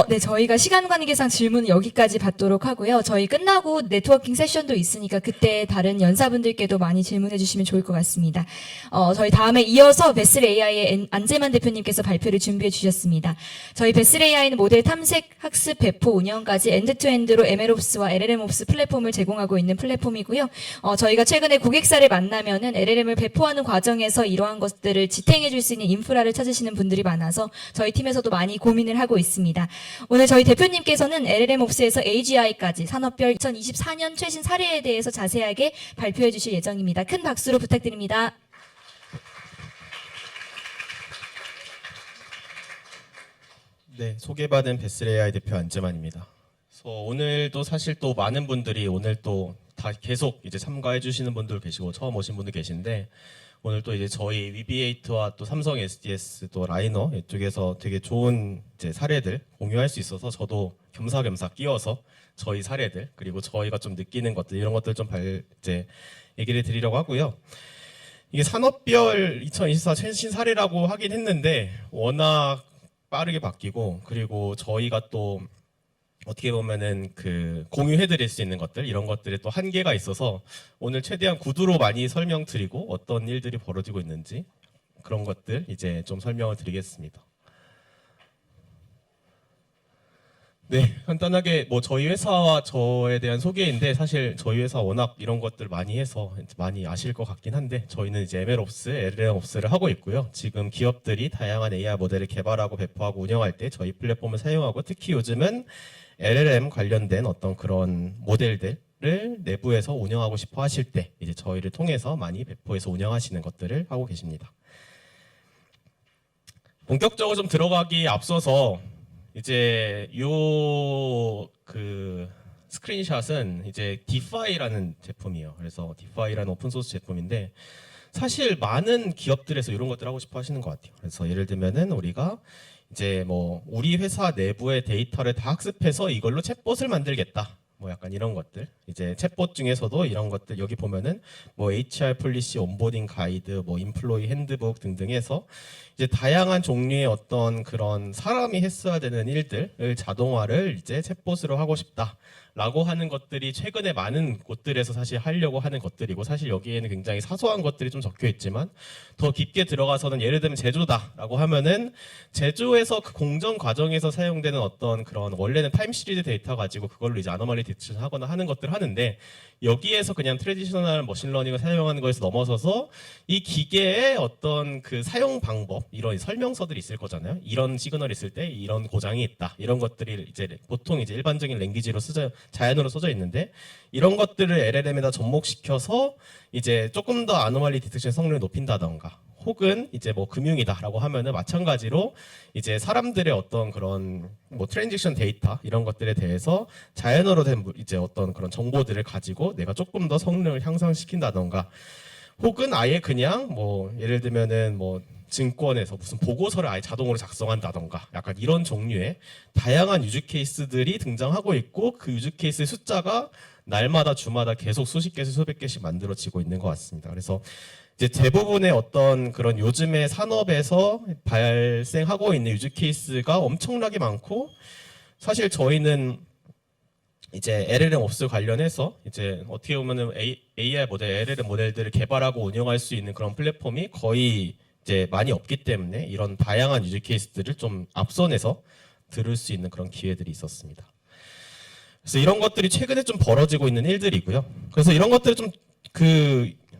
네, 저희가 시간 관계상 질문은 여기까지 받도록 하고요. 저희 끝나고 네트워킹 세션도 있으니까 그때 다른 연사분들께도 많이 질문해 주시면 좋을 것 같습니다. 저희 다음에 이어서 베슬 AI의 안재만 대표님께서 발표를 준비해 주셨습니다. 저희 베슬 AI는 모델 탐색, 학습, 배포, 운영까지 엔드투엔드로 MLOps와 LLMOps 플랫폼을 제공하고 있는 플랫폼이고요. 저희가 최근에 고객사를 만나면은 LLM을 배포하는 과정에서 이러한 것들을 지탱해 줄 수 있는 인프라를 찾으시는 분들이 많아서 저희 팀에서도 많이 고민을 하고 있습니다. 오늘 저희 대표님께서는 LLMOps에서 AGI까지 산업별 2024년 최신 사례에 대해서 자세하게 발표해 주실 예정입니다. 큰 박수로 부탁드립니다. 네, 소개받은 베슬 AI 대표 안재만입니다. 그래서 오늘도 사실 또 많은 분들이 오늘 또 다 계속 이제 참가해 주시는 분들 계시고 처음 오신 분들 계신데 오늘 또 이제 저희 위비에이트와 또 삼성 SDS 또 라이너 이쪽에서 되게 좋은 이제 사례들 공유할 수 있어서 저도 겸사겸사 끼어서 저희 사례들 그리고 저희가 좀 느끼는 것들 이런 것들 좀 이제 얘기를 드리려고 하고요. 이게 산업별 2024 최신 사례라고 하긴 했는데 워낙 빠르게 바뀌고 그리고 저희가 또 어떻게 보면은 그 공유해드릴 수 있는 것들 이런 것들에 또 한계가 있어서 오늘 최대한 구두로 많이 설명드리고 어떤 일들이 벌어지고 있는지 그런 것들 이제 좀 설명을 드리겠습니다. 네, 간단하게 뭐 저희 회사와 저에 대한 소개인데 사실 저희 회사 워낙 이런 것들 많이 해서 많이 아실 것 같긴 한데 저희는 이제 MLOps, LLMOps를 하고 있고요. 지금 기업들이 다양한 AI 모델을 개발하고 배포하고 운영할 때 저희 플랫폼을 사용하고 특히 요즘은 LLM 관련된 어떤 그런 모델들을 내부에서 운영하고 싶어 하실 때 이제 저희를 통해서 많이 배포해서 운영하시는 것들을 하고 계십니다. 본격적으로 좀 들어가기 앞서서 이제 그 스크린샷은 이제 디파이라는 제품이에요. 그래서 디파이라는 오픈소스 제품인데 사실 많은 기업들에서 이런 것들 하고 싶어 하시는 것 같아요. 그래서 예를 들면은 우리가 이제 뭐 우리 회사 내부의 데이터를 다 학습해서 이걸로 챗봇을 만들겠다. 뭐 약간 이런 것들. 이제 챗봇 중에서도 이런 것들 여기 보면은 뭐 HR 폴리시, 온보딩 가이드, 뭐 인플로이 핸드북 등등 해서 이제 다양한 종류의 어떤 그런 사람이 했어야 되는 일들을 자동화를 이제 챗봇으로 하고 싶다. 라고 하는 것들이 최근에 많은 곳들에서 사실 하려고 하는 것들이고 사실 여기에는 굉장히 사소한 것들이 좀 적혀 있지만 더 깊게 들어가서는 예를 들면 제조다라고 하면은 제조에서 그 공정 과정에서 사용되는 어떤 그런 원래는 타임 시리즈 데이터 가지고 그걸로 이제 아노말리 디텍션 하거나 하는 것들 하는데 여기에서 그냥 트레디셔널 머신러닝을 사용하는 것에서 넘어서서 이 기계의 어떤 그 사용 방법 이런 설명서들이 있을 거잖아요. 이런 시그널이 있을 때 이런 고장이 있다. 이런 것들이 이제 보통 이제 일반적인 랭귀지로 자연어로 써져 있는데 이런 것들을 LLM에다 접목시켜서 이제 조금 더 아노말리 디텍션 성능을 높인다던가 혹은 이제 뭐 금융이다라고 하면은 마찬가지로 이제 사람들의 어떤 그런 뭐 트랜지션 데이터 이런 것들에 대해서 자연어로 된 이제 어떤 그런 정보들을 가지고 내가 조금 더 성능을 향상시킨다던가 혹은 아예 그냥 뭐 예를 들면은 뭐 증권에서 무슨 보고서를 아예 자동으로 작성한다던가 약간 이런 종류의 다양한 유즈 케이스들이 등장하고 있고 그 유즈 케이스의 숫자가 날마다 주마다 계속 수십 개씩 수백 개씩 만들어지고 있는 것 같습니다. 그래서 이제 대부분의 어떤 그런 요즘의 산업에서 발생하고 있는 유즈 케이스가 엄청나게 많고 사실 저희는 이제 LLMOps 관련해서 이제 어떻게 보면은 AI 모델, LLM 모델들을 개발하고 운영할 수 있는 그런 플랫폼이 거의 이제 많이 없기 때문에 이런 다양한 유즈 케이스들을 좀 앞선에서 들을 수 있는 그런 기회들이 있었습니다. 그래서 이런 것들이 최근에 좀 벌어지고 있는 일들이고요. 그래서 이런 것들을 좀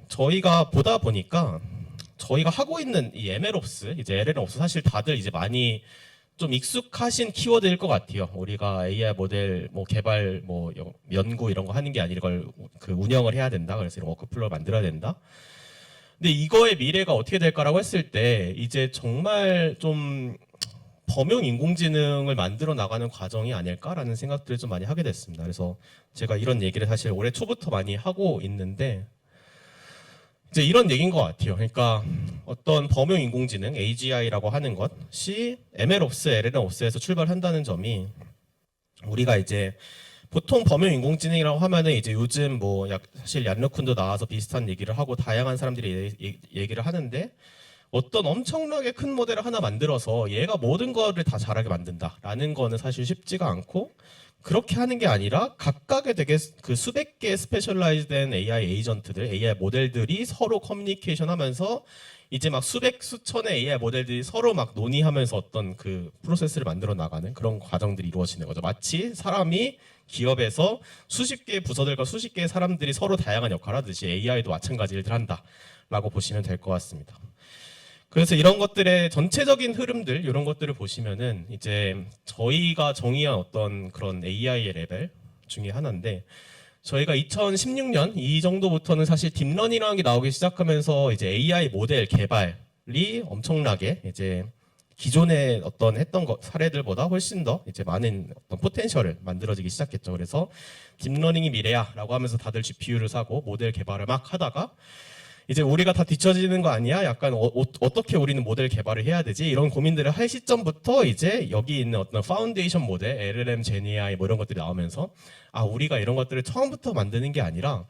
저희가 보다 보니까 저희가 하고 있는 이 MLOps, 이제 LLMOps 사실 다들 이제 많이 좀 익숙하신 키워드일 것 같아요. 우리가 AI 모델 뭐 개발 뭐 연구 이런 거 하는 게 아니라 이걸 그 운영을 해야 된다. 그래서 이런 워크플로우를 만들어야 된다. 근데 이거의 미래가 어떻게 될까라고 했을 때 이제 정말 좀 범용 인공지능을 만들어 나가는 과정이 아닐까라는 생각들을 좀 많이 하게 됐습니다. 그래서 제가 이런 얘기를 사실 올해 초부터 많이 하고 있는데 이제 이런 얘기인 것 같아요. 그러니까 어떤 범용 인공지능 AGI라고 하는 것이 MLOps, LLMOps에서 출발한다는 점이 우리가 이제 보통 범용 인공지능이라고 하면은 이제 요즘 뭐 사실 얀르쿤도 나와서 비슷한 얘기를 하고 다양한 사람들이 얘기를 하는데 어떤 엄청나게 큰 모델을 하나 만들어서 얘가 모든 거를 다 잘하게 만든다라는 거는 사실 쉽지가 않고, 그렇게 하는 게 아니라 각각의 되게 그 수백 개의 스페셜라이즈된 AI 에이전트들, AI 모델들이 서로 커뮤니케이션 하면서 이제 막 수백 수천의 AI 모델들이 서로 막 논의하면서 어떤 그 프로세스를 만들어 나가는 그런 과정들이 이루어지는 거죠. 마치 사람이 기업에서 수십 개의 부서들과 수십 개의 사람들이 서로 다양한 역할을 하듯이 AI도 마찬가지 일들 한다라고 보시면 될 것 같습니다. 그래서 이런 것들의 전체적인 흐름들, 이런 것들을 보시면은 이제 저희가 정의한 어떤 그런 AI의 레벨 중에 하나인데, 저희가 2016년 이 정도부터는 사실 딥러닝이라는 게 나오기 시작하면서 이제 AI 모델 개발이 엄청나게 이제 기존에 어떤 했던 사례들보다 훨씬 더 이제 많은 어떤 포텐셜을 만들어지기 시작했죠. 그래서 딥러닝이 미래야라고 하면서 다들 GPU를 사고 모델 개발을 막 하다가, 이제 우리가 다 뒤처지는 거 아니야? 약간 어떻게 우리는 모델 개발을 해야 되지? 이런 고민들을 할 시점부터 이제 여기 있는 어떤 파운데이션 모델, LLM, GenAI 뭐 이런 것들이 나오면서, 아, 우리가 이런 것들을 처음부터 만드는 게 아니라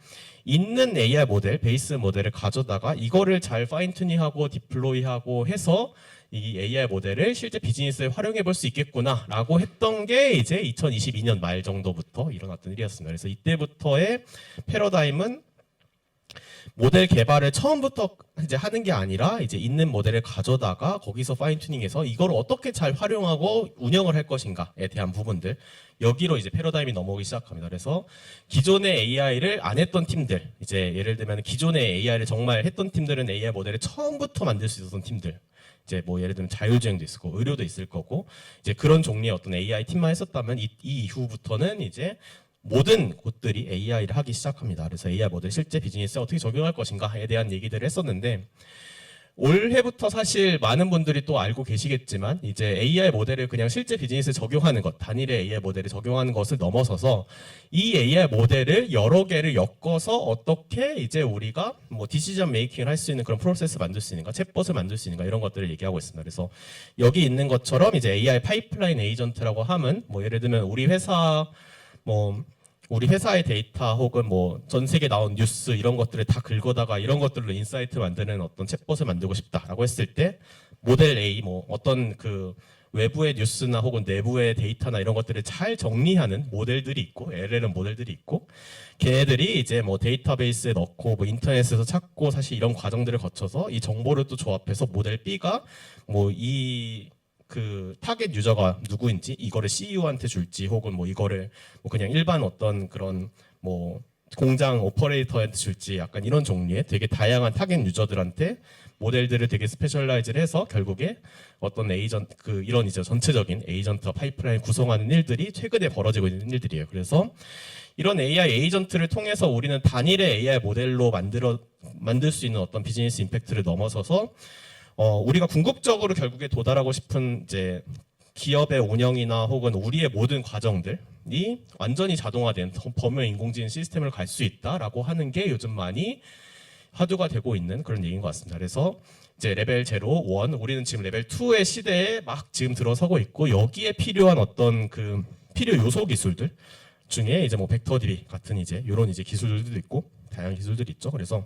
있는 AI 모델, 베이스 모델을 가져다가 이거를 잘 파인 튜닝하고 디플로이하고 해서 이 AI 모델을 실제 비즈니스에 활용해 볼 수 있겠구나라고 했던 게 이제 2022년 말 정도부터 일어났던 일이었습니다. 그래서 이때부터의 패러다임은 모델 개발을 처음부터 이제 하는 게 아니라 이제 있는 모델을 가져다가 거기서 파인 튜닝해서 이걸 어떻게 잘 활용하고 운영을 할 것인가에 대한 부분들, 여기로 이제 패러다임이 넘어오기 시작합니다. 그래서 기존의 AI를 안 했던 팀들, 이제 예를 들면 기존의 AI를 정말 했던 팀들은 AI 모델을 처음부터 만들 수 있었던 팀들, 이제 뭐 예를 들면 자율주행도 있을 거고 의료도 있을 거고, 이제 그런 종류의 어떤 AI 팀만 했었다면 이 이후부터는 이제 모든 곳들이 AI를 하기 시작합니다. 그래서 AI 모델 실제 비즈니스에 어떻게 적용할 것인가에 대한 얘기들을 했었는데, 올해부터 사실 많은 분들이 또 알고 계시겠지만 이제 AI 모델을 그냥 실제 비즈니스에 적용하는 것, 단일의 AI 모델을 적용하는 것을 넘어서서 이 AI 모델을 여러 개를 엮어서 어떻게 이제 우리가 뭐 디시전 메이킹을 할 수 있는 그런 프로세스 만들 수 있는가, 챗봇을 만들 수 있는가, 이런 것들을 얘기하고 있습니다. 그래서 여기 있는 것처럼 이제 AI 파이프라인 에이전트라고 하면, 뭐 예를 들면 우리 회사의 데이터 혹은 뭐 전 세계 나온 뉴스 이런 것들을 다 긁어다가 이런 것들로 인사이트 만드는 어떤 챗봇을 만들고 싶다라고 했을 때, 모델 A 뭐 어떤 그 외부의 뉴스나 혹은 내부의 데이터나 이런 것들을 잘 정리하는 모델들이 있고, LLM 모델들이 있고, 걔네들이 이제 뭐 데이터베이스에 넣고 뭐 인터넷에서 찾고, 사실 이런 과정들을 거쳐서 이 정보를 또 조합해서 모델 B가 뭐 그 타겟 유저가 누구인지 이거를 CEO한테 줄지, 혹은 뭐 이거를 뭐 그냥 일반 어떤 그런 뭐 공장 오퍼레이터한테 줄지, 약간 이런 종류의 되게 다양한 타겟 유저들한테 모델들을 되게 스페셜라이즈를 해서 결국에 어떤 에이전트, 이런 이제 전체적인 에이전트 파이프라인 구성하는 일들이 최근에 벌어지고 있는 일들이에요. 그래서 이런 AI 에이전트를 통해서 우리는 단일의 AI 모델로 만들 수 있는 어떤 비즈니스 임팩트를 넘어서서 우리가 궁극적으로 결국에 도달하고 싶은 이제 기업의 운영이나 혹은 우리의 모든 과정들이 완전히 자동화된 범용 인공지능 시스템을 갈 수 있다라고 하는 게 요즘 많이 화두가 되고 있는 그런 얘기인 것 같습니다. 그래서 이제 레벨 0, 1, 우리는 지금 레벨 2의 시대에 막 지금 들어서고 있고, 여기에 필요한 어떤 그 필요 요소 기술들 중에 이제 뭐 벡터 DB 같은 이제 이런 이제 기술들도 있고 다양한 기술들이 있죠. 그래서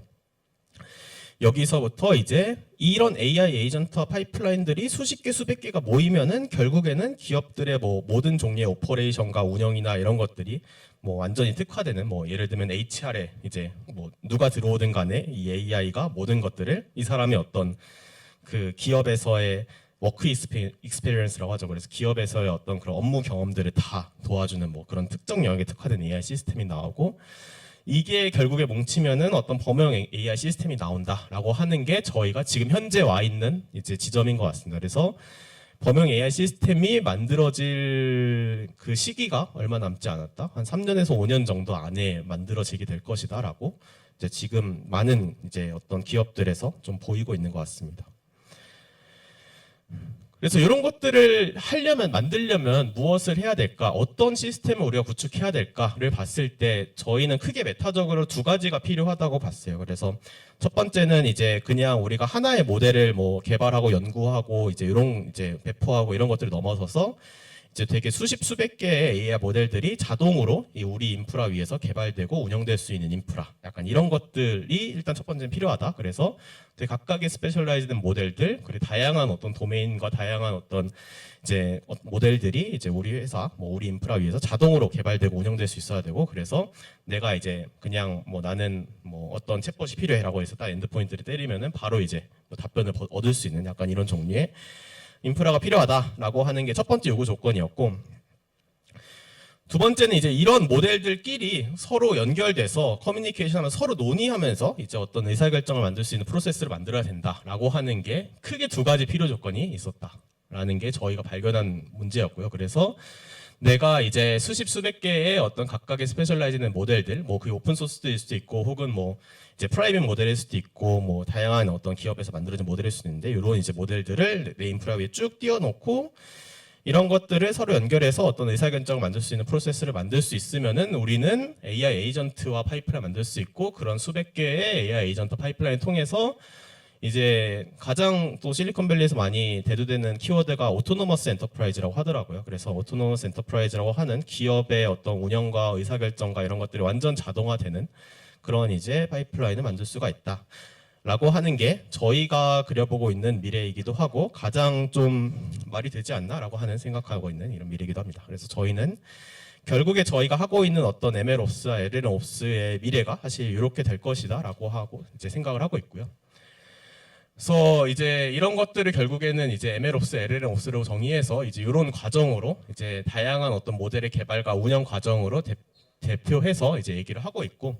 여기서부터 이제 이런 AI 에이전트와 파이프라인들이 수십 개, 수백 개가 모이면은 결국에는 기업들의 뭐 모든 종류의 오퍼레이션과 운영이나 이런 것들이 뭐 완전히 특화되는, 뭐 예를 들면 HR에 이제 뭐 누가 들어오든 간에 이 AI가 모든 것들을 이 사람의 어떤 그 기업에서의 워크 익스페리언스라고 하죠. 그래서 기업에서의 어떤 그런 업무 경험들을 다 도와주는 뭐 그런 특정 영역에 특화된 AI 시스템이 나오고, 이게 결국에 뭉치면은 어떤 범용 AI 시스템이 나온다라고 하는 게 저희가 지금 현재 와 있는 이제 지점인 것 같습니다. 그래서 범용 AI 시스템이 만들어질 그 시기가 얼마 남지 않았다, 한 3년에서 5년 정도 안에 만들어지게 될 것이다라고 이제 지금 많은 이제 어떤 기업들에서 좀 보이고 있는 것 같습니다. 그래서 이런 것들을 만들려면 무엇을 해야 될까? 어떤 시스템을 우리가 구축해야 될까를 봤을 때 저희는 크게 메타적으로 두 가지가 필요하다고 봤어요. 그래서 첫 번째는 이제 그냥 우리가 하나의 모델을 뭐 개발하고 연구하고 이제 이런 이제 배포하고 이런 것들을 넘어서서 이제 되게 수십 수백 개의 AI 모델들이 자동으로 이 우리 인프라 위에서 개발되고 운영될 수 있는 인프라, 약간 이런 것들이 일단 첫 번째는 필요하다. 그래서 되게 각각의 스페셜라이즈된 모델들, 그리고 다양한 어떤 도메인과 다양한 어떤 이제 모델들이 이제 우리 회사, 뭐 우리 인프라 위에서 자동으로 개발되고 운영될 수 있어야 되고, 그래서 내가 이제 그냥 뭐 나는 뭐 어떤 챗봇이 필요해라고 해서 딱 엔드포인트를 때리면은 바로 이제 뭐 답변을 얻을 수 있는 약간 이런 종류의 인프라가 필요하다라고 하는 게 첫 번째 요구 조건이었고, 두 번째는 이제 이런 모델들끼리 서로 연결돼서 커뮤니케이션을 서로 논의하면서 이제 어떤 의사결정을 만들 수 있는 프로세스를 만들어야 된다라고 하는 게 크게 두 가지 필요 조건이 있었다라는 게 저희가 발견한 문제였고요. 그래서 내가 이제 수십 수백 개의 어떤 각각의 스페셜라이즈된 모델들, 뭐 그게 오픈 소스일 수도 있고, 혹은 뭐 이제 프라이빗 모델일 수도 있고, 뭐 다양한 어떤 기업에서 만들어진 모델일 수도 있는데, 이런 이제 모델들을 내 인프라 위에 쭉 띄워놓고 이런 것들을 서로 연결해서 어떤 의사결정을 만들 수 있는 프로세스를 만들 수 있으면은 우리는 AI 에이전트와 파이프라인 만들 수 있고, 그런 수백 개의 AI 에이전트 파이프라인 통해서 이제 가장 또 실리콘밸리에서 많이 대두되는 키워드가 오토노머스 엔터프라이즈라고 하더라고요. 그래서 오토노머스 엔터프라이즈라고 하는 기업의 어떤 운영과 의사결정과 이런 것들이 완전 자동화되는 그런 이제 파이프라인을 만들 수가 있다. 라고 하는 게 저희가 그려보고 있는 미래이기도 하고 가장 좀 말이 되지 않나라고 하는 생각하고 있는 이런 미래이기도 합니다. 그래서 저희는 결국에 저희가 하고 있는 어떤 MLOps와 LLMOps의 미래가 사실 이렇게 될 것이다라고 하고 이제 생각을 하고 있고요. 그래서 이제 이런 것들을 결국에는 이제 MLOps, LLMOps로 정의해서 이제 이런 과정으로 이제 다양한 어떤 모델의 개발과 운영 과정으로 대표해서 이제 얘기를 하고 있고,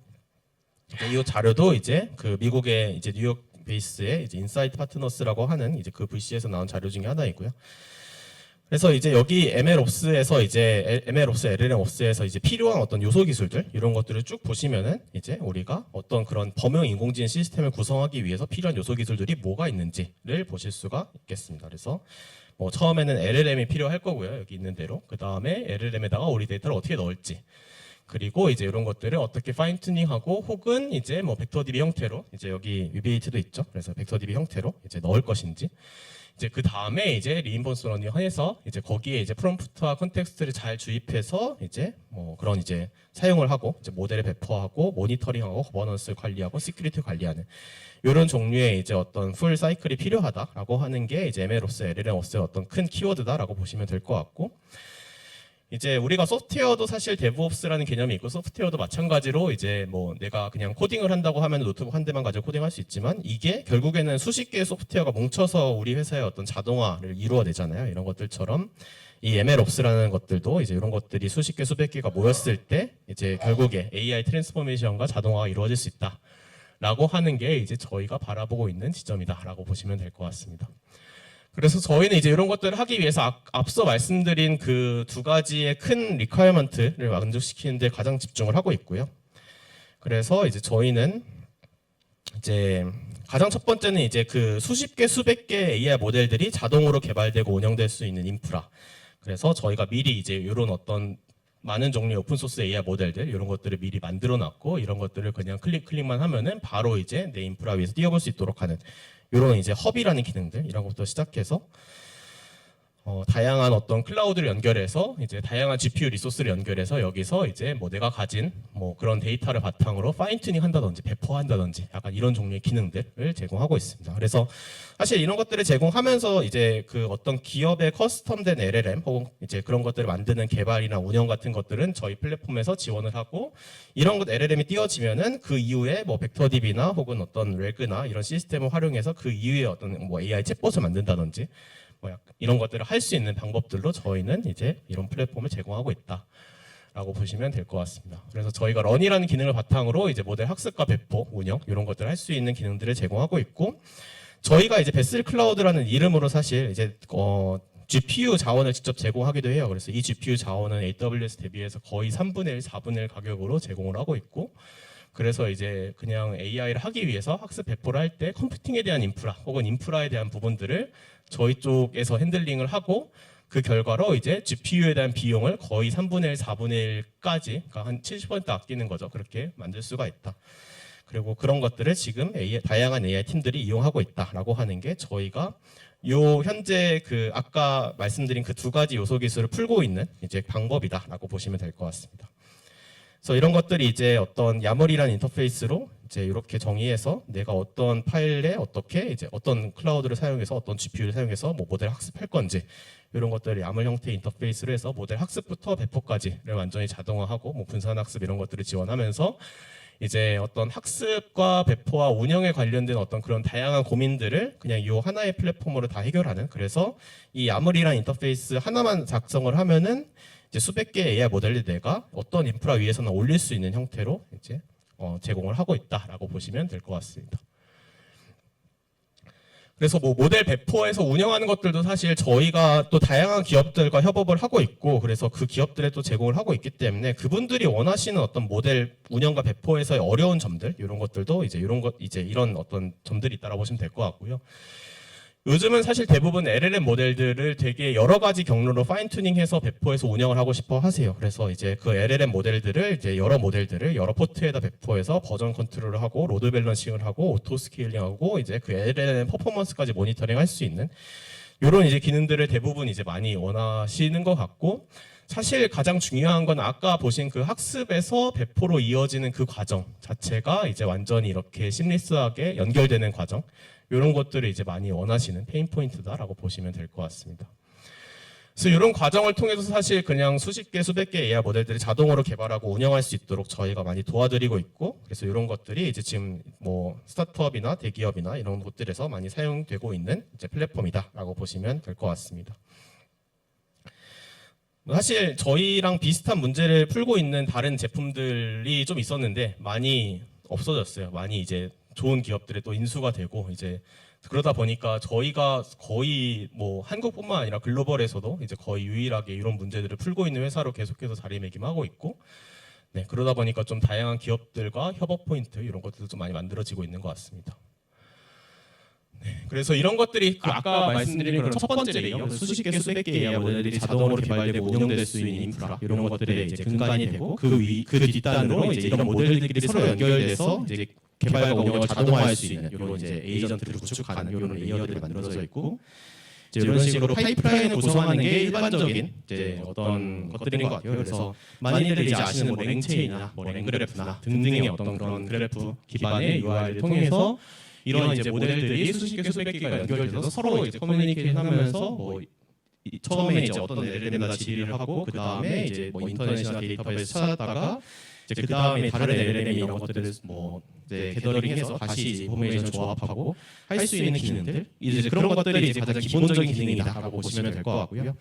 이 자료도 이제 그 미국의 이제 뉴욕 베이스의 이제 인사이트 파트너스라고 하는 이제 그 VC에서 나온 자료 중에 하나이고요. 그래서 이제 여기 MLOps에서 이제 MLOps, LLMOps에서 이제 필요한 어떤 요소 기술들 이런 것들을 쭉 보시면은 이제 우리가 어떤 그런 범용 인공지능 시스템을 구성하기 위해서 필요한 요소 기술들이 뭐가 있는지를 보실 수가 있겠습니다. 그래서 뭐 처음에는 LLM이 필요할 거고요. 여기 있는 대로. 그 다음에 LLM에다가 우리 데이터를 어떻게 넣을지. 그리고 이제 이런 것들을 어떻게 파인 튜닝하고 혹은 이제 뭐 벡터DB 형태로 이제 여기 UB8도 있죠. 그래서 벡터DB 형태로 이제 넣을 것인지. 이제 그 다음에 이제 리인포스 러닝 해서 이제 거기에 이제 프롬프트와 컨텍스트를 잘 주입해서 이제 뭐 그런 이제 사용을 하고 이제 모델을 배포하고 모니터링하고 거버넌스 관리하고 시큐리티 관리하는 이런 종류의 이제 어떤 풀 사이클이 필요하다라고 하는 게 이제 MLOps, LLMOps의 어떤 큰 키워드다라고 보시면 될 것 같고. 이제 우리가 소프트웨어도 사실 DevOps라는 개념이 있고 소프트웨어도 마찬가지로 이제 뭐 내가 그냥 코딩을 한다고 하면 노트북 한 대만 가지고 코딩할 수 있지만 이게 결국에는 수십 개의 소프트웨어가 뭉쳐서 우리 회사의 어떤 자동화를 이루어내잖아요. 이런 것들처럼 이 MLOps라는 것들도 이제 이런 것들이 수십 개 수백 개가 모였을 때 이제 결국에 AI 트랜스포메이션과 자동화가 이루어질 수 있다라고 하는 게 이제 저희가 바라보고 있는 지점이다라고 보시면 될 것 같습니다. 그래서 저희는 이제 이런 것들을 하기 위해서 앞서 말씀드린 그 두 가지의 큰 리퀘어먼트를 만족시키는 데 가장 집중을 하고 있고요. 그래서 이제 저희는 이제 가장 첫 번째는 이제 그 수십 개 수백 개 AI 모델들이 자동으로 개발되고 운영될 수 있는 인프라. 그래서 저희가 미리 이제 이런 어떤 많은 종류의 오픈소스 AI 모델들 이런 것들을 미리 만들어 놨고 이런 것들을 그냥 클릭만 하면은 바로 이제 내 인프라 위에서 뛰어볼 수 있도록 하는 이런 이제 헙이라는 기능들 이런 것부터 시작해서 다양한 어떤 클라우드를 연결해서 이제 다양한 GPU 리소스를 연결해서 여기서 이제 뭐 내가 가진 뭐 그런 데이터를 바탕으로 파인 튜닝 한다든지 배포한다든지 약간 이런 종류의 기능들을 제공하고 있습니다. 그래서 사실 이런 것들을 제공하면서 이제 그 어떤 기업의 커스텀된 LLM 혹은 이제 그런 것들을 만드는 개발이나 운영 같은 것들은 저희 플랫폼에서 지원을 하고 이런 것 LLM이 띄워지면은 그 이후에 뭐 벡터DB나 혹은 어떤 레그나 이런 시스템을 활용해서 그 이후에 어떤 뭐 AI 챗봇을 만든다든지 뭐 이런 것들을 할 수 있는 방법들로 저희는 이제 이런 플랫폼을 제공하고 있다라고 보시면 될 것 같습니다. 그래서 저희가 런이라는 기능을 바탕으로 이제 모델 학습과 배포, 운영 이런 것들을 할 수 있는 기능들을 제공하고 있고 저희가 이제 베슬 클라우드라는 이름으로 사실 이제 GPU 자원을 직접 제공하기도 해요. 그래서 이 GPU 자원은 AWS 대비해서 거의 3분의 1, 4분의 1 가격으로 제공을 하고 있고 그래서 이제 그냥 AI를 하기 위해서 학습 배포를 할 때 컴퓨팅에 대한 인프라 혹은 인프라에 대한 부분들을 저희 쪽에서 핸들링을 하고 그 결과로 이제 GPU에 대한 비용을 거의 3분의 1, 4분의 1까지 그러니까 한 70% 아끼는 거죠. 그렇게 만들 수가 있다. 그리고 그런 것들을 지금 다양한 AI 팀들이 이용하고 있다라고 하는 게 저희가 요 현재 그 아까 말씀드린 그 두 가지 요소 기술을 풀고 있는 이제 방법이다라고 보시면 될 것 같습니다. 그래서 이런 것들이 이제 어떤 야멀이라는 인터페이스로 이제 이렇게 정의해서 내가 어떤 파일에 어떻게 이제 어떤 클라우드를 사용해서 어떤 GPU를 사용해서 뭐 모델 학습할 건지 이런 것들을 야멀 형태의 인터페이스로 해서 모델 학습부터 배포까지를 완전히 자동화하고 뭐 분산 학습 이런 것들을 지원하면서 이제 어떤 학습과 배포와 운영에 관련된 어떤 그런 다양한 고민들을 그냥 이 하나의 플랫폼으로 다 해결하는, 그래서 이 야멀이라는 인터페이스 하나만 작성을 하면은 이제 수백 개의 AI 모델을 내가 어떤 인프라 위에서나 올릴 수 있는 형태로 이제 제공을 하고 있다라고 보시면 될 것 같습니다. 그래서 뭐 모델 배포에서 운영하는 것들도 사실 저희가 또 다양한 기업들과 협업을 하고 있고, 그래서 그 기업들에 또 제공을 하고 있기 때문에 그분들이 원하시는 어떤 모델 운영과 배포에서의 어려운 점들, 이런 것들도 이제 이런 어떤 점들이 있다라고 보시면 될 것 같고요. 요즘은 사실 대부분 LLM 모델들을 되게 여러 가지 경로로 파인 튜닝해서 배포해서 운영을 하고 싶어 하세요. 그래서 이제 그 LLM 모델들을 이제 여러 모델들을 여러 포트에다 배포해서 버전 컨트롤을 하고 로드 밸런싱을 하고 오토 스케일링하고 이제 그 LLM 퍼포먼스까지 모니터링 할 수 있는 이런 이제 기능들을 대부분 이제 많이 원하시는 것 같고, 사실 가장 중요한 건 아까 보신 그 학습에서 배포로 이어지는 그 과정 자체가 이제 완전히 이렇게 심리스하게 연결되는 과정, 이런 것들을 이제 많이 원하시는 페인 포인트다라고 보시면 될 것 같습니다. 그래서 이런 과정을 통해서 사실 그냥 수십 개, 수백 개의 AI 모델들이 자동으로 개발하고 운영할 수 있도록 저희가 많이 도와드리고 있고, 그래서 이런 것들이 이제 지금 뭐 스타트업이나 대기업이나 이런 곳들에서 많이 사용되고 있는 이제 플랫폼이다라고 보시면 될 것 같습니다. 사실 저희랑 비슷한 문제를 풀고 있는 다른 제품들이 좀 있었는데 많이 없어졌어요. 많이 이제 좋은 기업들에 또 인수가 되고, 이제 그러다 보니까 저희가 거의 뭐 한국뿐만 아니라 글로벌에서도 이제 거의 유일하게 이런 문제들을 풀고 있는 회사로 계속해서 자리매김하고 있고, 네, 그러다 보니까 좀 다양한 기업들과 협업 포인트 이런 것들도 좀 많이 만들어지고 있는 것 같습니다. 네, 그래서 이런 것들이 아까 말씀드린 그런 첫 번째 레이어, 수십 개, 수백 개의 AI 모델들이 자동으로 개발되고 운영될 수 있는 인프라, 이런 것들의 이제 근간이 되고, 그 뒷단으로 이제 이런 모델들끼리 서로 연결돼서 이제 개발과 운영을 자동화할 수 있는 이런 이제 에이전트를 구축하는 이런 레이어들이 만들어져 있고, 이제 이런 식으로 파이프라인을 구성하는 게 일반적인 이제 어떤 것들인 것 같아요. 그래서 많이들 이제 아시는 뭐 랭체인이나 뭐 랭그래프나 등등의 어떤 그런 그래프 기반의 UI를 통해서 이런 이제 모델들이 수십 개, 수백 개가 연결돼서 서로 이제 커뮤니케이션하면서 뭐 처음에 이제 어떤 LLM에다 질의를 하고, 그 다음에 이제 뭐 인터넷이나 데이터베이스 찾았다가 이제 그 다음에 다른 LLM 이런 것들을 뭐 이제 게더링해서 다시 이제 인포메이션 조합하고 할 수 있는 기능들, 이제 그런 것들이 이제 가장 기본적인 기능이다라고 보시면 될 것 같고요.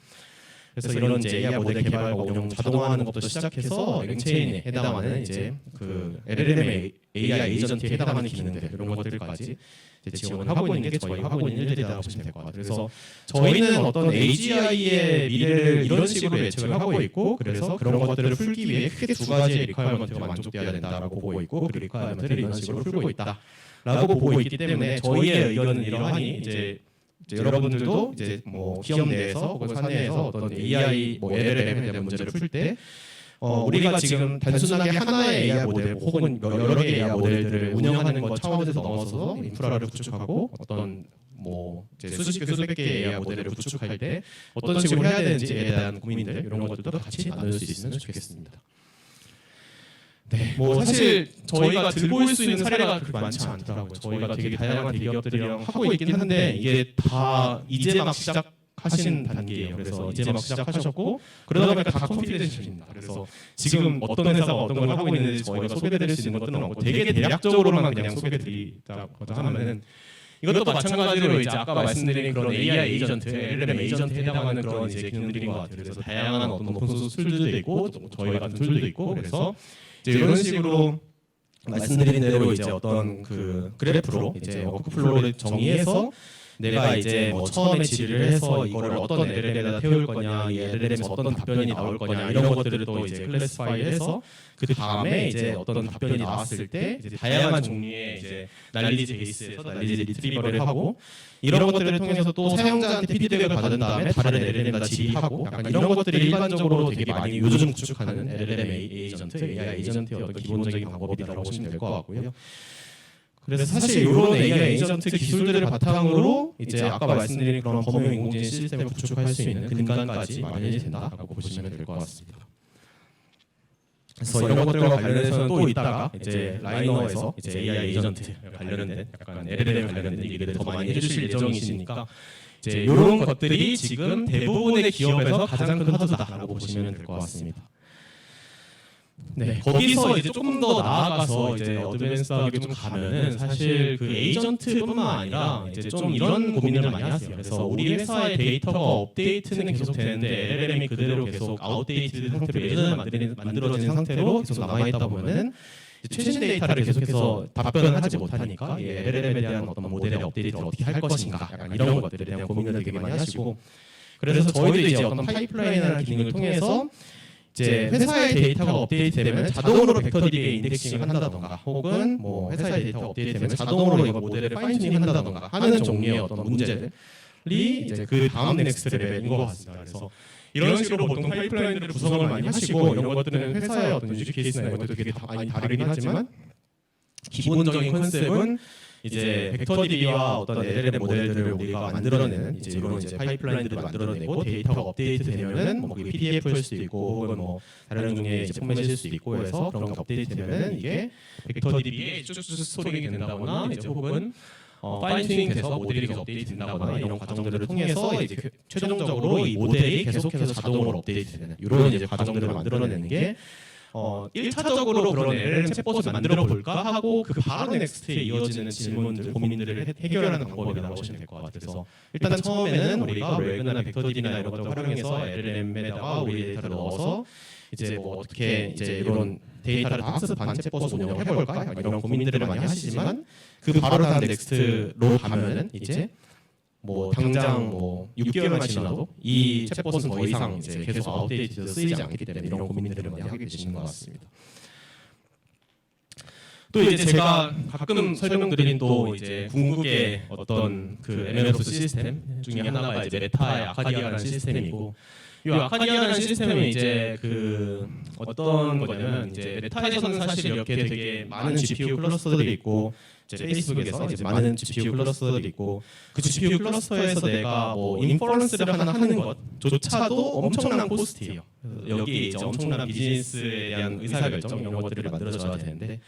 그래서 이런 이제 AI 모델 개발과 운영 자동화하는 것부터 시작해서 랭체인에 해당하는 이제 그 LLM AI 에이전트에 해당하는 기능들, 이런 것들까지 이제 지원을 하고 있는 게 저희 하고 있는 일들이라고 보시면 될 것 같아요. 그래서 저희는 어떤 AGI의 미래를 이런 식으로 예측을 하고 있고, 그래서 그런 것들을 풀기 위해 크게 두 가지의 리퀘어먼트가 만족돼야 된다라고 보고 있고, 그 리퀘어먼트를 이런 식으로 풀고 있다라고 보고 있기 때문에 저희의 의견은 이러하니 이제 여러분들도 이제 뭐 기업 내에서 혹은 사내에서 어떤 AI 뭐 LLM에 대한 문제를 풀 때 우리가 지금 단순하게 하나의 AI 모델 혹은 여러 개의 AI 모델들을 운영하는 것 차원에서 넘어서서 인프라를 구축하고 어떤 뭐 이제 수십 개, 수백 개의 AI 모델을 구축할 때 어떤 식으로 해야 되는지에 대한 고민들, 이런 것들도 같이 나눌 수 있으면 좋겠습니다. 네, 뭐 사실 저희가 들고올 수 있는 사례가 그렇게 많지 않더라고요. 저희가 되게 다양한 대기업들이랑 하고 있긴 한데 이게 다 이제 막 시작하신 단계예요. 그래서 이제 막 시작하셨고, 그러다 보니까 다 컨피덴셜입니다. 그래서 지금 어떤 회사가 어떤 걸 하고 있는지 저희가 소개드릴 수 있는 것들은 없고, 되게 대략적으로만 그냥 소개드리자고 하면은, 이것도 마찬가지로 이제 아까 말씀드린 그런 AI 에이전트, LLM 에이전트에 해당하는 그런 이제 기능들인 것 같아요. 그래서 다양한 어떤 오픈소스 툴들도 있고, 저희 같은 툴도 있고, 그래서 이제 이런 식으로 말씀드린 대로 이제 어떤 그 그래프로 이제 워크플로우를 정의해서 내가 이제 뭐 처음에 질의를 해서 이거를 어떤 LLM에다 태울 거냐, 이 LLM에서 어떤 답변이 나올 거냐, 이런 것들을 또 이제 클래시파이해서 그 다음에 이제 어떤 답변이 나왔을 때 이제 다양한 종류의 이제 난리지 베이스에서 난리지 리트리버를 하고, 이런 것들을 통해서 또 사용자한테 피드백을 받은 다음에 다른 LLM에다 질의하고, 약간 이런 것들이 일반적으로 되게 많이 요즘 구축하는 LLM 에이전트, AI 에이전트의 어떤 기본적인 방법이라고 보시면 될 것 같고요. 그래서 사실 이런 AI 에이전트 기술들을 바탕으로 이제 아까 말씀드린 그런 범용 인공지능 시스템을 구축할 수 있는 근간까지 마련이 된다라고 보시면 될 것 같습니다. 그래서 이런 것들과 관련해서는 또 이따가 이제 라이너에서 이제 AI 에이전트 관련된 약간 LLM 관련된 얘기를 더 많이 해주실 예정이시니까 이제 이런 것들이 지금 대부분의 기업에서 가장 큰 화두다라고 보시면 될 것 같습니다. 네, 거기서 이제 조금 더 나아가서 이제 어드밴스하게 좀 가면은 사실 그 에이전트뿐만 아니라 이제 좀 이런 고민을 많이 하세요. 그래서 우리 회사의 데이터가 업데이트는 계속 되는데 LLM이 그대로 계속 아웃데이트 상태로 예전에 만들어진 상태로 계속 남아있다 보면은 최신 데이터를 계속해서 답변을 하지 못하니까 이 LLM에 대한 어떤 모델의 업데이트를 어떻게 할 것인가 약간 이런 것들에 대한 고민을 되게 많이 하시고 그래서 저희도 이제 어떤 파이프라인이라는 기능을 통해서 이제 회사의 데이터가 업데이트되면 자동으로 벡터DB에 인덱싱을 한다던가 혹은 뭐 회사의 데이터가 업데이트되면 자동으로 이거 모델을 파인튜닝 한다던가 하는 종류의 어떤 문제들이 이제 그 다음 넥스트 레벨인 것 같습니다. 그래서 이런 식으로 보통 파이프라인들을 구성을 많이 하시고 이런 것들은 회사의 어떤 유지 케이스나 이런 것도 되게 많이 다르긴 하지만 기본적인 컨셉은 이제 벡터DB와 어떤 LLM 모델들을 우리가 만들어내는 이제 이런 이제 파이프라인들을 만들어내고 데이터가 업데이트 되면은 뭐 그게 PDF일 수도 있고 혹은 뭐 다른 종류의 이제 포맷일 수도 있고 해서 그런 게 업데이트 되면은 이게 벡터DB에 쭉쭉 스토링이 된다거나 이제 혹은 파인튜닝 돼서 모델이 계속 업데이트 된다거나 이런 과정들을 통해서 이제 최종적으로 이 모델이 계속해서 자동으로 업데이트 되는 이런 이제 과정들을 만들어내는 게 1차적으로 그런 LLM 챗봇을 만들어 볼까 하고 그 바로 넥스트에 이어지는 질문들, 고민들을 해결하는 방법이라고 보시면 될 것 같아요. 그래서 일단은 처음에는 우리가 레그나 벡터DB나 이런 것들을 활용해서 LLM에다가 우리 데이터를 넣어서 이제 뭐 어떻게 이제 이런 데이터를 다 학습한 챗봇을 운영을 해볼까 이런 고민들을 많이 하시지만 그 바로 다음 넥스트로 가면은 이제 뭐 당장 뭐 6개월만 지나도 이 챗봇은 더 이상 이제 계속 아웃데이트돼서 쓰이지 않기 때문에 이런 고민들을 많이 하게 되시는 것 같습니다. 또 이제 제가 가끔 설명드린 또 이제 궁극의 어떤 그 MLOps 시스템 중에 하나가 이제 메타의 아카디아라는 시스템이고 이 아카디아라는 시스템은 이제 그 어떤 거냐면 이제 메타에서는 사실 이렇게 되게 많은 GPU 클러스터들이 있고 이제 페이스북에서 이제 많은 GPU 클러스터들이 있고 그 GPU 클러스터에서 내가 뭐 인퍼런스를 하나 하는 것조차도 엄청난 코스트예요. 여기 이제 엄청난 비즈니스에 대한 의사결정 이런 것들을 만들어져야 되는데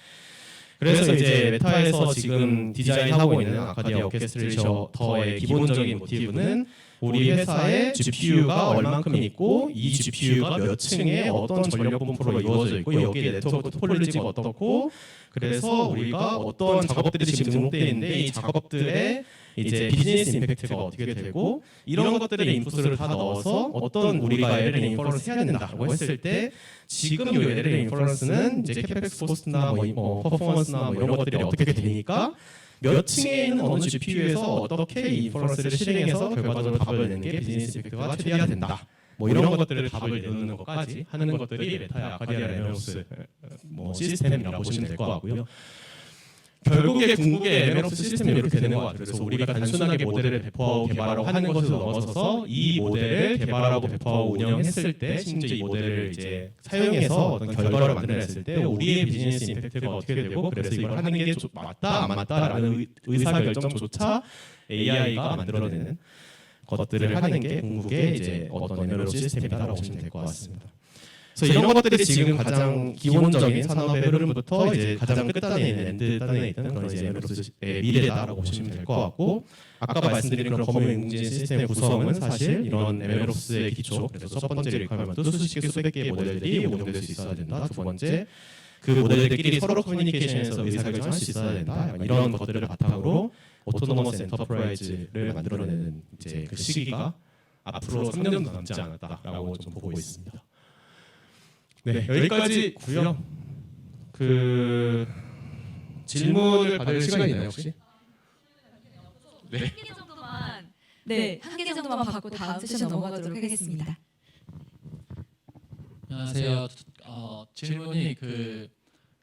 그래서 이제 메타에서 지금 디자인하고 있는 아카디아 오케스트레이터의 기본적인 모티브는 우리 회사의 GPU가 얼만큼 있고 이 GPU가 몇 층에 어떤 전력 분포로 이루어져 있고 여기에 네트워크 토폴로지가 어떻고 그래서 우리가 어떤 작업들이 지금 등록되어 있는데 이 작업들의 이제 비즈니스 임팩트가 어떻게 되고 이런 것들의 인풋을 다 넣어서 어떤 우리가 LLM 인퍼런스 해야 된다고 했을 때 지금 이 LLM 인퍼런스는 이제 캐펙스 코스트나 뭐 퍼포먼스나 뭐 이런 것들이 어떻게 되니까 몇 층에 있는 어느 GPU에서 어떻게 이 인퍼런스를 실행해서 결과적으로 답을 내는 게 비즈니스 임팩트가 최대화 된다. 뭐 이런 것들을 답을 내놓는 것까지 하는 것들이 메타의 아카디아 MLOps 뭐 시스템이라고 보시면 될 것 같고요. 결국에 궁극의 MLOps 시스템이 이렇게 되는 것 같아요. 그래서 우리가 단순하게 모델을 배포하고 개발하고 하는 것을 넘어서서 이 모델을 개발하고 배포하고 운영했을 때 심지어 이 모델을 이제 사용해서 어떤 결과를 만들어냈을 때 우리의 비즈니스 임팩트가 어떻게 되고 그래서 이걸 하는 게 맞다 안 맞다라는 의사결정조차 AI가 만들어내는 것들을 하는 게 궁극의 이제 어떤 MLOps 시스템이다라고 보시면 될 것 같습니다. 그래서 이런 것들이 지금 가장 기본적인 산업의 흐름부터 이제 가장 끝단에 있는 엔드 단에 있는 그런 이제 MLOPs의 미래다라고 보시면 될 것 같고 아까 말씀드린 그런 범용 인공지능 시스템의 구성은 사실 이런 MLOPs의 기초 그래서 첫 번째 리퀘어먼트 수십 개 수백 개의 모델들이 운영될 수 있어야 된다. 두 번째 그 모델들끼리 서로 커뮤니케이션에서 의사결정할 수 있어야 된다. 이런 것들을 바탕으로 오토노머스 엔터프라이즈를 만들어내는 이제 그 시기가 앞으로 3년도 남지 않았다라고 좀 보고 있습니다. 네, 여기까지고요. 그 질문을 받을 시간이 있나요 혹시? 네. 한 개 정도만 받고 다음 세션 넘어가도록 하겠습니다. 안녕하세요. 질문이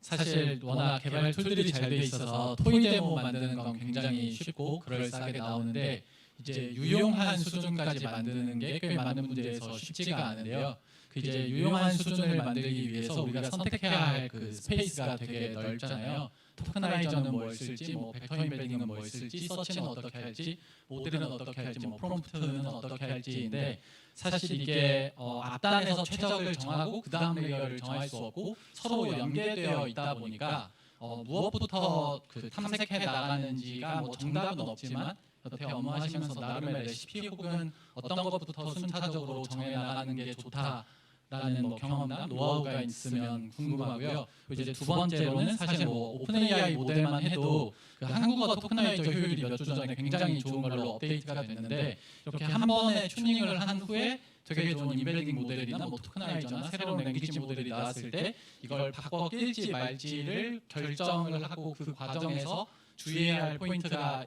사실 워낙 개발 툴들이 잘 돼 있어서 토이 데모 만드는 건 굉장히 쉽고 그럴싸하게 나오는데 이제 유용한 수준까지 만드는 게 꽤 많은 문제에서 쉽지가 않은데요. 그 이제 유용한 수준을 만들기 위해서 우리가 선택해야 할 그 스페이스가 되게 넓잖아요. 토크나이저는 뭘 쓸지, 뭐 벡터 임베딩은 뭘 쓸지, 서치는 어떻게 할지, 모델은 어떻게 할지, 뭐 프롬프트는 어떻게 할지인데 사실 이게 앞단에서 최적을 정하고 그 다음 레이어를 정할 수 없고 서로 연계되어 있다 보니까 무엇부터 그 탐색해 나가는지가 뭐 정답은 없지만 여태 업무하시면서 나름의 레시피 혹은 어떤 것부터 순차적으로 정해 나가는 게 좋다라는 뭐 경험이나 노하우가 있으면 궁금하고요. 이제 두 번째로는 사실 뭐 오픈 AI 모델만 해도 그 한국어 토크나이저 효율이 몇 주 전에 굉장히 좋은 걸로 업데이트가 됐는데 이렇게 한 번에 튜닝을 한 후에 되게 좋은 임베딩 모델이나 뭐 토크나이저나 새로운 랭귀지 모델이 나왔을 때 이걸 바꿔 낄지 말지를 결정을 하고 그 과정에서 주의해야 할 포인트가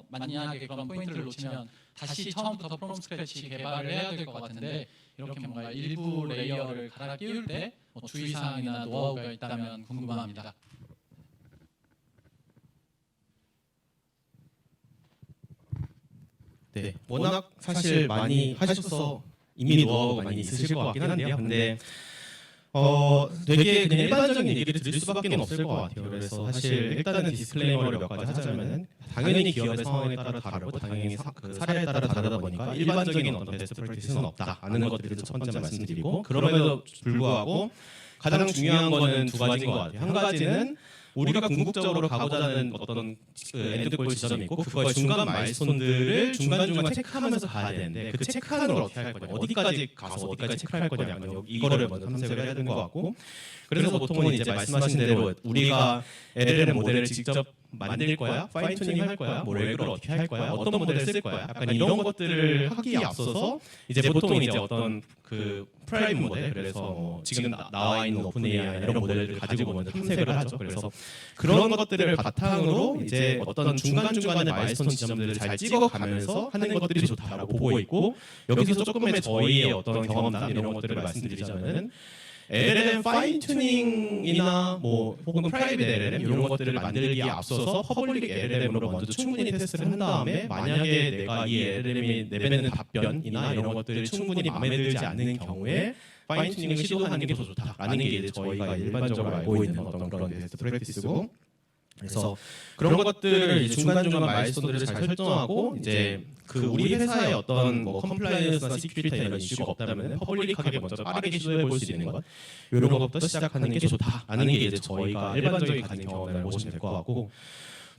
만약에 그런 포인트를 놓치면 다시 처음부터 프롬 스크래치 개발을 해야 될 것 같은데 이렇게 뭔가 일부 레이어를 갈아 끼울 때 뭐 주의사항이나 노하우가 있다면 궁금합니다. 네, 워낙 사실 많이 하셔서 이미 노하우가 많이 있으실 것 같긴 한데요. 근데 되게 그냥 일반적인 얘기를 드릴 수밖에 없을 것 같아요. 그래서 사실 일단은 디스클레이머를 몇 가지 하자면은 당연히 기업의 상황에 따라 다르고 당연히 그 사례에 따라 다르다 보니까 일반적인 어떤 베스트 프랙티스는 없다라는 것들을 첫 번째 말씀드리고 그럼에도 불구하고 가장 중요한 거는 두 가지인 것 같아요. 한 가지는 우리가 궁극적으로 가고자 하는 어떤 그 엔드골 지점이 있고 그거의 중간 마일스톤들을 중간중간 체크하면서 가야 되는데 그 체크하는 걸 어떻게 할 거냐 어디까지 가서 어디까지 체크할 거냐 이거를 먼저 탐색을 해야 되는 것 같고 그래서 보통은 이제 말씀하신 대로 우리가 LLM 모델을 직접 만들 거야? 파인 튜닝 할 거야? 뭐 렉을 어떻게 할 거야? 어떤 모델을 쓸 거야? 약간 이런 것들을 하기에 앞서서 이제 보통 이제 어떤 그 프라임 모델 그래서 뭐 지금 나와 있는 오픈 AI 이런 모델을 가지고 먼저 탐색을 하죠. 그래서 그런 것들을 바탕으로 이제 어떤 중간중간의 마일스톤 지점들을 잘 찍어가면서 하는 것들이 좋다라고 보고 있고 여기서 조금의 저희의 어떤 경험담 이런 것들을 말씀드리자면은 LLM 파인 튜닝이나 뭐 혹은 프라이빗 LLM 이런 것들을 만들기에 앞서서 퍼블릭 LLM으로 먼저 충분히 테스트를 한 다음에 만약에 내가 이 LLM이 내뱉는 답변이나 이런 것들이 충분히 마음에 들지 않는 경우에 파인 튜닝을 시도하는 게 더 좋다라는 게 이제 저희가 일반적으로 알고 있는 어떤 그런 베스트 프랙티스고 그래서 그런 것들을 이제 중간중간 마일스톤들을 잘 설정하고 이제 그 우리 회사의 어떤 뭐 컴플라이언스나 시큐리티 이런 이슈가 없다면 퍼블릭하게 먼저 빠르게 시도해 볼 수 있는 것 이런 것부터 시작하는 게 좋다라는 게 이제 저희가 일반적인 가진 경험을 보시면 될 것 같고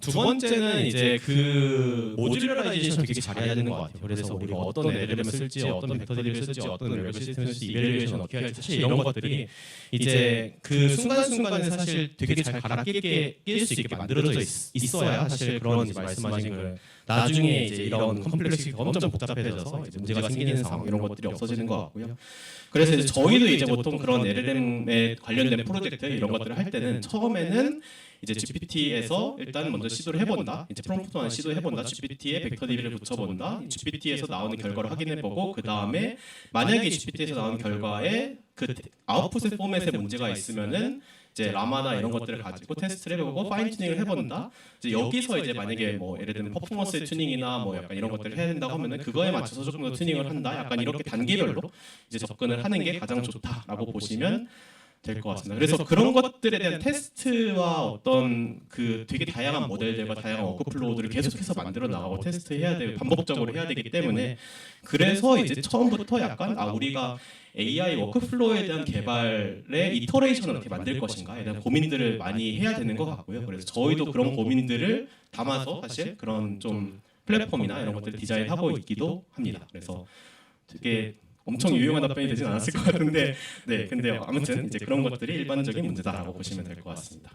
두 번째는 이제 그 모듈러라이제이션 되게 잘해야 되는 것 같아요. 그래서 우리가 어떤 LLM을 쓸지, 어떤 벡터들을 쓸지, 어떤 레벨 시스템을 쓸지, 이밸류에이션 어떻게 할지 사실 이런 것들이 이제 그 순간순간에 사실 되게 잘 갈아 낄 수 있게 만들어져 있어야 사실 그런 말씀하신 그 나중에 이제 이런 컴플렉시티가 엄청 복잡해져서 이제 문제가 생기는 상황 이런 것들이 없어지는 것 같고요. 그래서 이제 저희도 이제 보통 그런 LLM에 관련된 프로젝트 이런 것들을 할 때는 처음에는 이제 GPT에서 일단 먼저 시도를 해본다. 이제 프롬프트만 시도해본다. GPT에 벡터 DB를 붙여본다. GPT에서 나오는 결과를 확인해보고 그 다음에 만약에 GPT에서 나오는 결과에 그 아웃풋의 포맷에 문제가 있으면은 이제 라마나 이런 것들을 가지고 테스트를 해보고 파인 튜닝을 해본다. 이제 여기서 이제 만약에 뭐 예를 들면 퍼포먼스 튜닝이나 뭐 약간 이런 것들을 해야 된다고 하면은 그거에 맞춰서 조금 더 튜닝을 한다. 약간 이렇게 단계별로 이제 접근을 하는 게 가장 좋다라고 보시면 될 것 같습니다. 그래서 그런 것들에 대한 테스트와 어떤 그 되게 다양한 모델들과 다양한 워크플로우들을 계속해서 만들어 나가고 테스트해야 되고 반복적으로 해야 되기 때문에 그래서 이제 처음부터 약간 우리가 AI 워크플로우에 대한 개발의 이터레이션을 어떻게 만들 것인가에 대한 고민들을 많이 해야 되는 것 같고요. 그래서 저희도 그런 고민들을 담아서 사실 그런 좀 플랫폼이나 이런 것들을 디자인하고 있기도 합니다. 그래서 되게 엄청 유용한 답변이 되진 않았을 것 같은데, 네, 근데 아무튼 이제 그런 것들이 일반적인 문제다라고 보시면 될 것 같습니다.